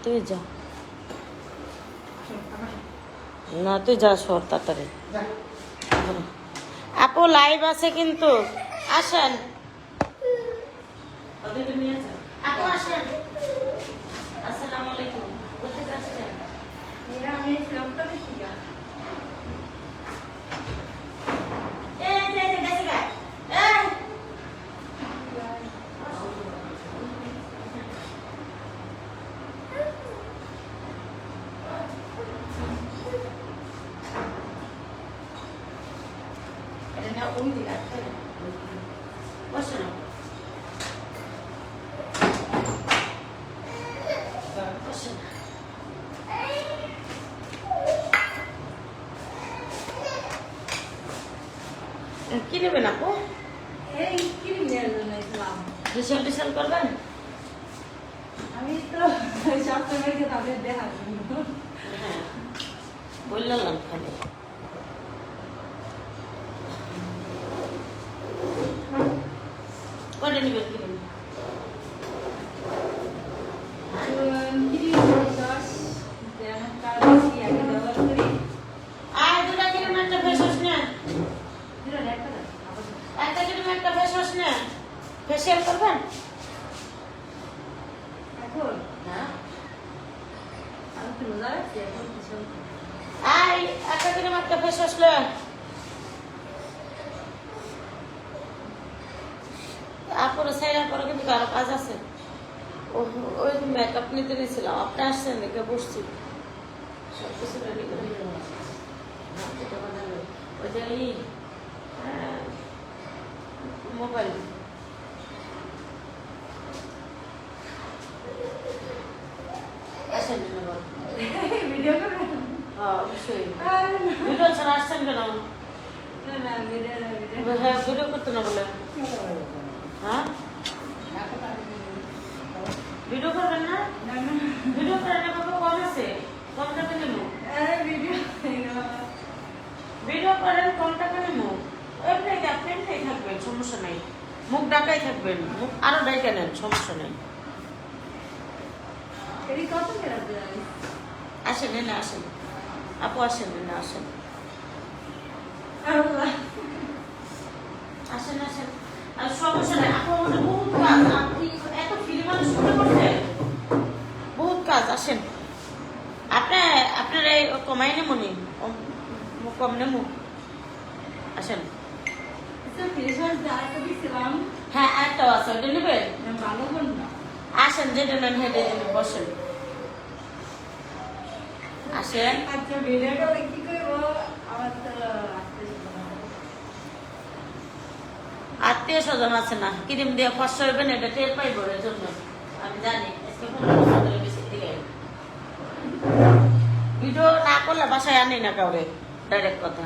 তুই যা না, তুই যা সর তাড়াতাড়ি। আপু লাইভ আছে কিন্তু, আসেন। আপু আসেন। আসসালামু আলাইকুম। কোথায় যাচ্ছেন? কি নেবেন আপু? ফেশিয়াল টেশিয়াল করবেন? আমি তো সবসময় তাদের দেখা হ্যাঁ বললাম খালি কটা নেবেন কি নেবেন? আর দুটা কিলোমিটার একটা ফেসওয়াশ নেন, একটা কিলোমিটার একটা ফেসওয়াশ নেন। ফেশিয়াল করবেন? হ্যাঁ আই একটা কিলোমিটার একটা ফেসওয়াশ নেন। আপুর সাইরা করে কিন্তু কারো কাজ আছে। ওই মেকআপ নিতে নিয়েছিলাম, আপনি আসছেন দেখে বসছি। সব কিছু রেডি করে ওইটা মোবাইল আসেন ভিডিও করবেন? হ্যাঁ অবশ্যই। ভিডিও ছাড়া আসছেন কেন? হ্যাঁ ভিডিও করতে না বলে। হ্যাঁ ভিডিও করবেন না? ভিডিও করেন না বাবা, কম আছে, কম টাকা নেব। ভিডিও করেন কম টাকা নেব। এমনি আপনি এমনি থাকবেন, সমস্যা নেই। মুখ ডাকাই থাকবেন, মুখ আরো ডাইকা নেন, সমস্যা নেই। আসেন এনে আসেন আপু, আসেন এনে আসেন, আসেন আসেন। আর সমস্যা নেই আপু, আমাদের বহুত কাজ। আপনি এত ফ্রি মানুষ মনে করছেন, বহুত কাজ। আসেন আপনার এই কমাই নেবো নি, কম নেবো। আসেন। হ্যাঁ একটাও আছে, ওইটা নেবেন? আসেন, যেটা নেন হেঁটে নেবেন, বসেন। আসেন। আত্মীয় স্বজন আছে না, ক্রিম দিয়ে ফসা হইবেন, এটা টের পাইব। এর জন্য আমি জানি ভিডিও না করলে বাসায় আনি না কাউরে, ডাইরেক্ট কথা।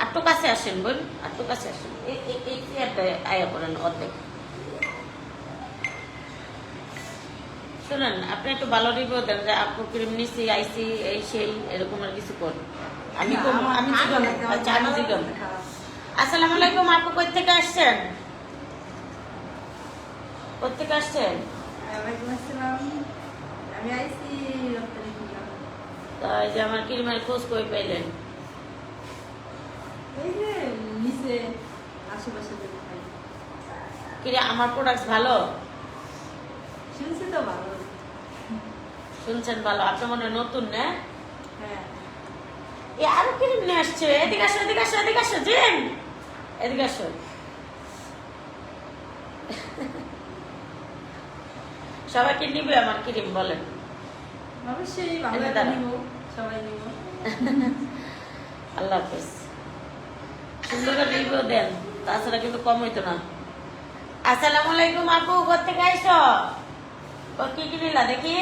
একটু কাছে আসেন বোন, একটু কাছে আসেন। এই চেয়ারটা আয়া করেন অর্ধেক। শুনেন, আপনি একটু ভালো রিভিউ দেন যে আপু ক্রিম নিছি, আইসি, এই সেই এরকম আর কিছু করেন। আমি জিগাম। আসসালামু আলাইকুম আপু, কই থেকে আসছেন? কোথেকে আসছেন? তাই যে আমার ক্রিমের খোঁজ কই পাইলেন? কিরে আমার প্রোডাক্ট ভালো? শুনছেন ভালো? আপনি মনে হয় নতুন না? আরো ক্রিম নিয়ে আসছে। এদিকে আসো, এদিকে আসো, এদিকে আসো, জিন এদিকে আসো। সবাইকে নিবে আমার ক্রিম? বলেন। আল্লাহ হাফেজ। সুন্দর করে রিভিউ দেন, তাছাড়া কিন্তু কম হইতো না। আসসালামু আলাইকুম আপু, কোথেকে আইছো? ও কি কিনিলা দেখি?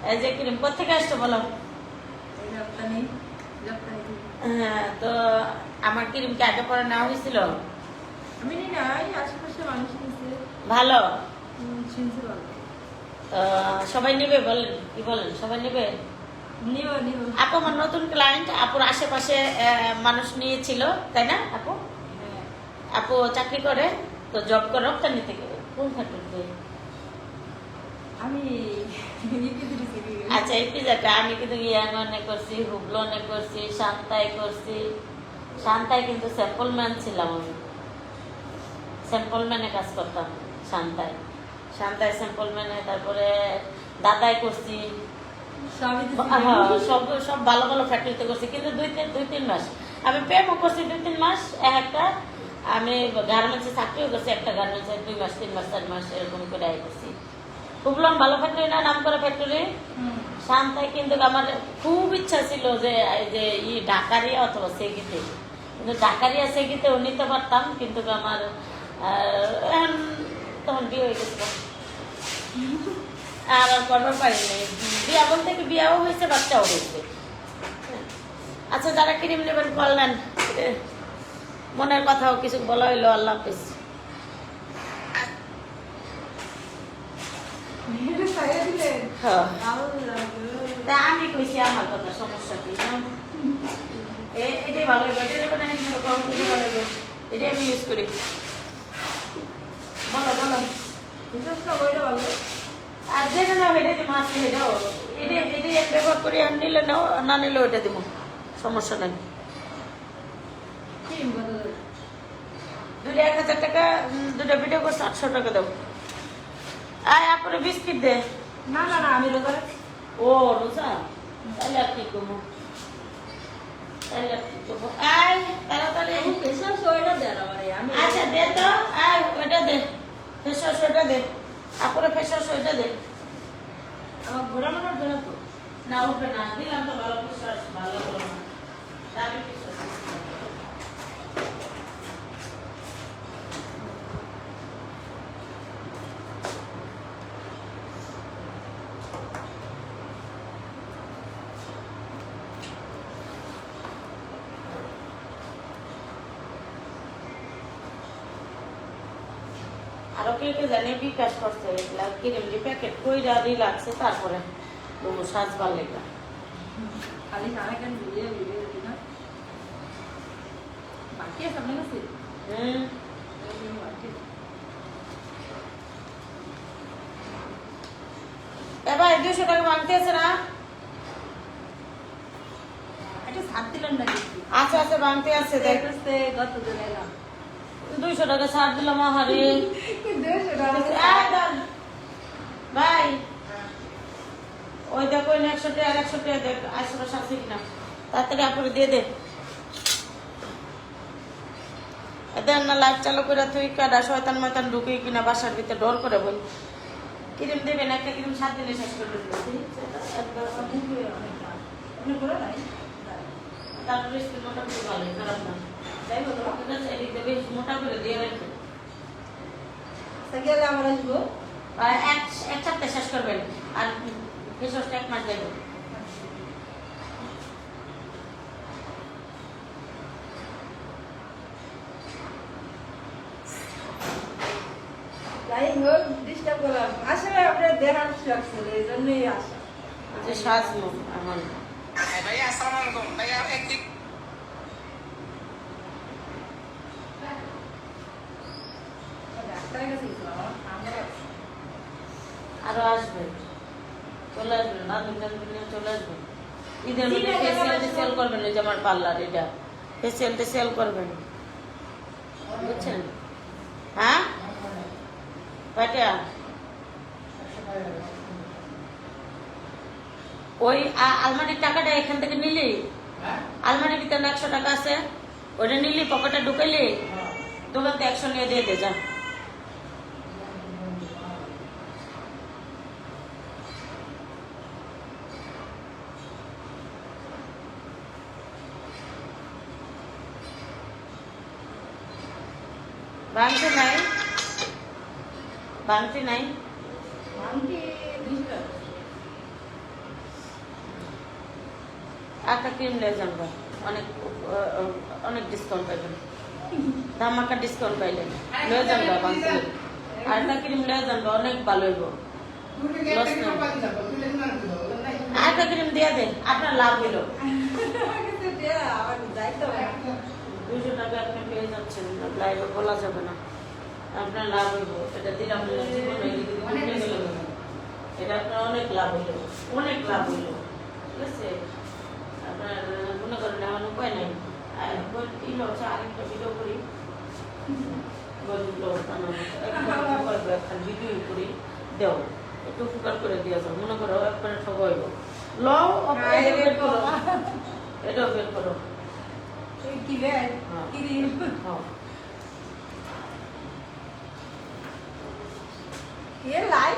এই যে ক্রিম, কোথেকে আসছো বলো? হ্যাঁ, তো আমার ক্রিম কি আগে পরে নেওয়া হয়েছিল? ভালো সবাই নিবে বলেন, কি বলেন? সবাই নিবে? আপু আমার নতুন ক্লায়েন্ট, আপুর আশেপাশে মানুষ নিয়েছিল, তাই না আপু? আপু চাকরি করে, তো জব করে রপ্তানি থেকে। কোন ফ্যাক্টরিতে? আমি ইপি দিছি। আচ্ছা এই পিজাটা আমি কিন্তু ইয়াঙ্গনে করছি, হুবলনে করছি, শান্তায় করছি। শান্তায় কিন্তু স্যাম্পল ম্যান ছিলাম আমি, স্যাম্পল ম্যানে কাজ করতাম শান্তায়। শান্তায় স্যাম্পল ম্যানে, তারপরে দাদাই করছি। সবই দিছি। হ্যাঁ, সব সব ভালো ভালো ফ্যাক্টরিতে করছি, কিন্তু দুই তিন মাস আমি প্রেমও করছি, 2-3 মাস একটা। আমি গার্মেন্টসে চাকরিও করছি, একটা গার্মেন্টসে 2 মাস 3 মাস 4 মাস এরকম করে করছি। হুবলন ভালো ফ্যাক্টরি না, নাম করা ফ্যাক্টরি। শান্তায় কিন্তু আমার খুব ইচ্ছা ছিল যে ঢাকারিয়া অথবা সেগিতে, কিন্তু ঢাকারিয়া সেগিতেও নিতে পারতাম, কিন্তু আমার এখন তখন বিয়ে হয়ে গেছিল আর করবার পারিনি। বিয়া বলতে কি বিয়াও হয়েছে, বাচ্চাও হয়েছে। আচ্ছা যারা ক্রিম নেবেন বললেন, মনের কথাও কিছু বলা হইলো। আল্লাহ হাফিজ। খাইয়ে দিলেন। হ্যাঁ, ভালো লাগলো। তা আমি কইছি আমার কথা, সমস্যা কি? এটাই ভালো হইব, এটাই কোনো কম কিছু ভালো হইব, এটাই আমি ইউজ করি। বলো বলো। বিশেষ করে ওইটা ভালো। আর যেটা নাও এটা যে মাছ এটাও এটাই ব্যবহার করি, আর নিলে নাও, না নিলে ওইটা দিব, সমস্যা নাই। কি বলো? দুটো 1000 টাকা, দুটো ভিডিও করছে 800 টাকা দাও। আয় আপরে বিস্কিট দে। না না না, আমি রোজা রাখি। ও রোজা, তাহলে আর কি করবো, তাহলে আর কি করবো। আয় তাড়াতাড়ি। আমি ফেশন শোটা দেন আমারে। আমি আচ্ছা দে তো, আয় ওইটা দে, ফেস ওয়াশ ওইটা দে, আপরে ফেস ওয়াশ ওইটা দে। আমার ঘোরানোর জন্য তো। না উঠবে না, দিলাম তো ভালো ফেস ওয়াশ, ভালো হলো না, দামি ফেস ওয়াশ। আরো কে কে জানে বিকাশ করছে, এগুলা কিরম প্যাকেট কইরা লাগছে, তারপরে সাজবার লেগা। খালি সারা কেন ভিডিও ভিডিও দিই না। বাকি আছে আপনার কাছে? এবার 200 টাকা ভাঙতে আছে না? একটা ছাড় দিলেন না কিছু। আচ্ছা আচ্ছা ভাঙতে আছে, দেখ দেখতে কত দিন এলাম। 200 টাকা ছাড় দিলাম। আহারে 200 টাকা। আয় দাঁড়। ভাই ওই দেখো 100 টাকা আর 100 টাকা দেখ, 800 টাকা আছে কিনা, তাড়াতাড়ি আপরে দিয়ে দে। দেন না লাইট চালু করে তুই কাটা, শয়তান ময়তান ঢুকে কিনা বাসার ভিতরে ডর করে বল। ক্রিম দেবেন, একটা ক্রিম 7 দিনে শেষ করে দেবেন। আপনি করে নাই? তারপরে স্কিন মোটা করে ভালো, খারাপ না। যাই বলো। ঠিক আছে, এদিক দিয়ে বেশ মোটা করে দিয়ে রাখবেন। সাকিয়ালে আমরা আসবো। আর এক সপ্তাহ শেষ করবেন, আর ফেস ওয়াশটা 1 মাস দেবেন। যাই হোক, ডিস্টার্ব করলাম। আসলে আপনার দেখার শখ ছিল, এই জন্যই আসা। যে সাজলো আমার ভাইয়া আসসালামু আলাইকুম ভাইয়া একটি ডাক্তারের কাছে গেছিলাম, আমরা আরো আসবে, চলে আসবেন না, চলে আসবেন। ঈদের মধ্যে ফেসিয়ালটা সেল করবেন, ওই যে আমার পার্লার, এটা ফেসিয়ালটা সেল করবেন, বুঝছেন? হ্যাঁ কয়টা? ওই আলমারির টাকাটা এখান থেকে নিলি, আলমারির ভিতরে 100 টাকা আছে, ওটা নিলি, পকেটে ঢুকাইলি, দোকান থেকে 100 নিয়ে দিয়ে দে যা। ভাঙতি নাই, ভাঙতি নাই। ভাঙতি 200 টাকা। একটা ক্রিম নিয়ে যান, অনেক অনেক ডিসকাউন্ট পাইবেন, ধামাকা ডিসকাউন্ট পাইলেন, লয়ে যান ভাঙতি। আর একটা ক্রিম লয়ে যান, অনেক ভালো হইব, লস নেই। আর একটা ক্রিম দিয়ে দেন, আপনার লাভ হইল। কিন্তু দেয়া, আবার যাইতে হবে। 200 টাকা আপনি পেয়ে যাচ্ছেন, লাইভে বলা যাবে না, আপনার লাভ হইব। এটা দিলাম জীবন এটা আপনার অনেক লাভ হইল, অনেক লাভ হইল, ঠিক আছে। আপনার মনে করেন এমন উপায় নাই। আর হচ্ছে আরেকটা ভিডিও করি, ভিডিও করি দেও, একটু উপকার করে দিয়ে যাও, মনে করো একবারে ঠকাইব লও, এটাও বের করো। কি রে কি দিন ये लाइव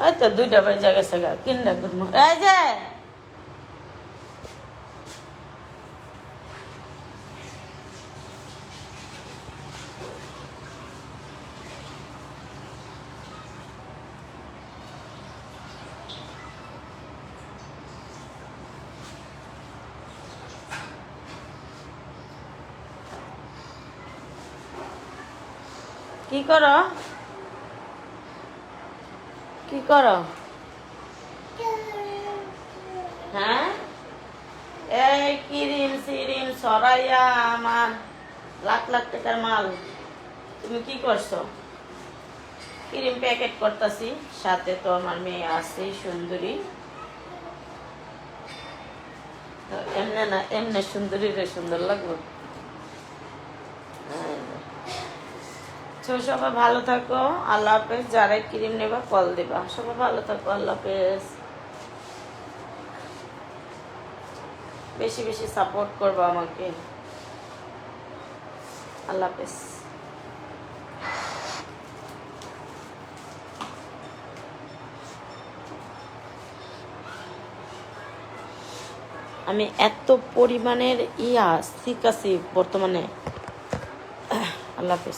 এই তো 2টা বাজে গেছে গা, কিনটা করবো। এই যে কি করো, কি করো? হ্যাঁ, এই কিরিম সিরিম সরাইয়া আমার লাখ লাখ টাকার মাল, তুমি কি করছো? ক্রিম প্যাকেট করতেছি, সাথে তো আমার মেয়ে আছে সুন্দরী, এমনি না এমনি সুন্দরী রে সুন্দর লাগবে। সবাই ভালো থাকো, আল্লাহ হাফেজ। যারাই ক্রিম নেবা কল দেবা, সবাই ভালো থাকো, আল্লাহ হাফেজ। বেশি বেশি সাপোর্ট করবো আমাকে, আল্লাহ হাফেজ। আমি এত পরিমাণের সিক আছি বর্তমানে, আল্লাহ হাফেজ।